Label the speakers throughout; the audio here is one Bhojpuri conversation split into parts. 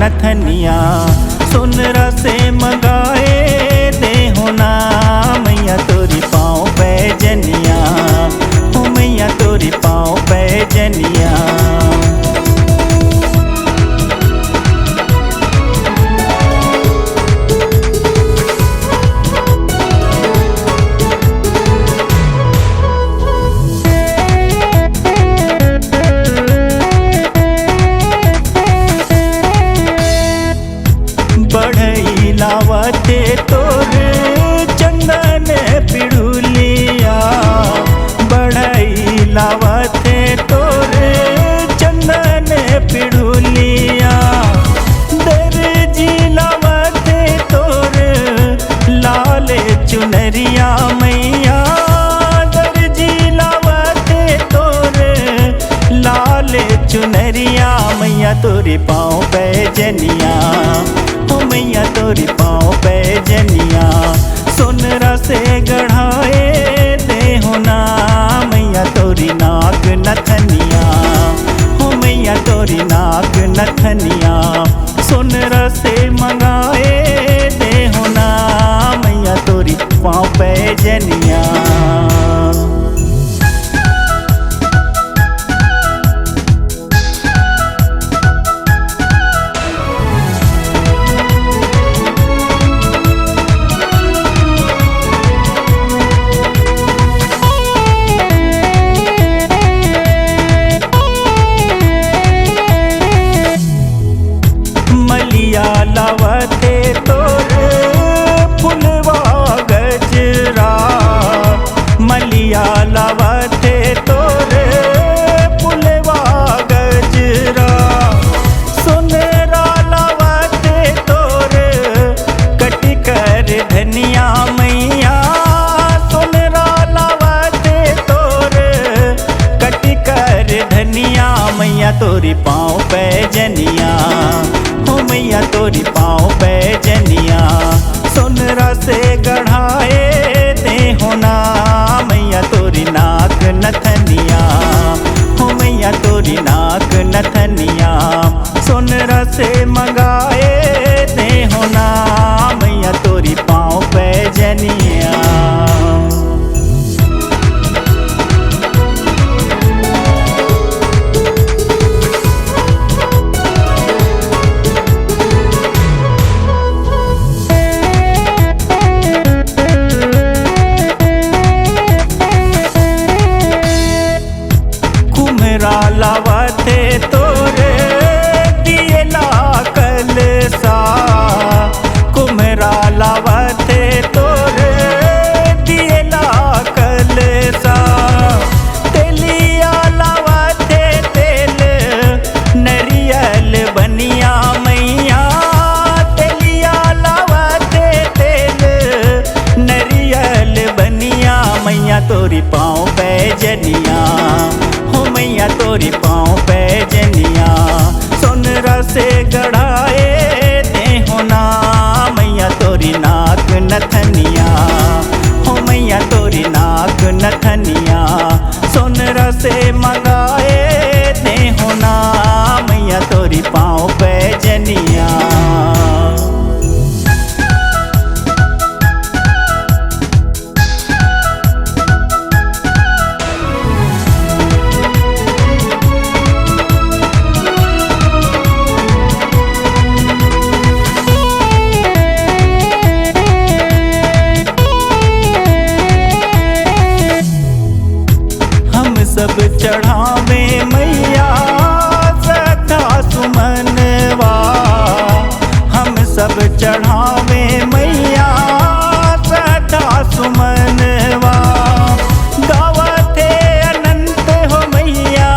Speaker 1: नथनिया सोनरा से मंगाए दे होना मैया तोरी पाँव पैजनिया हो मैया तोरी पाँव पैजनिया। बढ़ई लावते तोर चंदन पिड़ुलिया बढ़ई लावते तोर चंदन पिड़ुलिया दर्जी लावते तोर लाल चुनरिया मैया दर्जी लावते तोर लाल चुनरिया मैया तोरी पाँव पैजनिया हो मैया तोरी पाँव पैजनिया सोनरा से गढ़ाए दे होना मैया तोरी नाक नथनिया हो मैया तोरी नाक नथनिया सोनरा से मंगाए दे होना मैया तोरी पाँव पैजनिया। लावते तोर फुलवा गजरा मलिया लावते तोर फुलवा गजरा सोनरा लावते तोर कटी कर धनिया मैया सोनरा लावते तोर कटी कर धनिया मैया तोरी पाँव पैजनिया हो मैया तोरी पाँव पैजनिया सोनरा से गढ़ाए दे होना मैया तोरी नाक नथनिया हो मैया तोरी नाक नथनिया सोनरा से मंगाए दे होना मैया तोरी पाँव पैजनिया। लावते तोर दियला कलसा कुम्हरा लावते तोर दियला कलसा तेलिया लावते तेल नरियल बनिया मैया तेलिया लावते तेल नरियल बनिया मैया तोरी पाँव पैजनिया हो मैया तोरी पाँव पैजनिया सोनरा से गढ़ाए दे होना मैया तोरी नाक नथनिया हो मैया तोरी नाक नथनिया सोनरा से मंगाए दे होना मैया तोरी पाँव पैजनिया। सब चढ़ावे मैया सदा सुमनवा हम सब चढ़ावे मैया सदा सुमनवा गावते अनंत हो मैया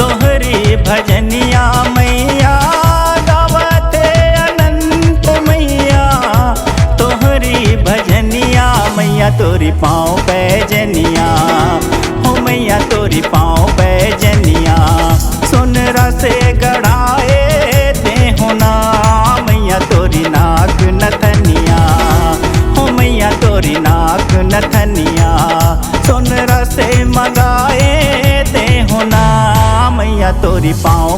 Speaker 1: तोहरी भजनिया मैया गावते अनंत मैया तोहरी भजनिया मैया तोरी पाँव पैजनिया हो मैया तोरी पाँव पैजनिया सोनरा से गढ़ाए दे होना मैया तोरी नाक नथनिया हो मैया तोरी नाक नथनिया सोनरा से मंगाए दे होना मैया तोरी पाँव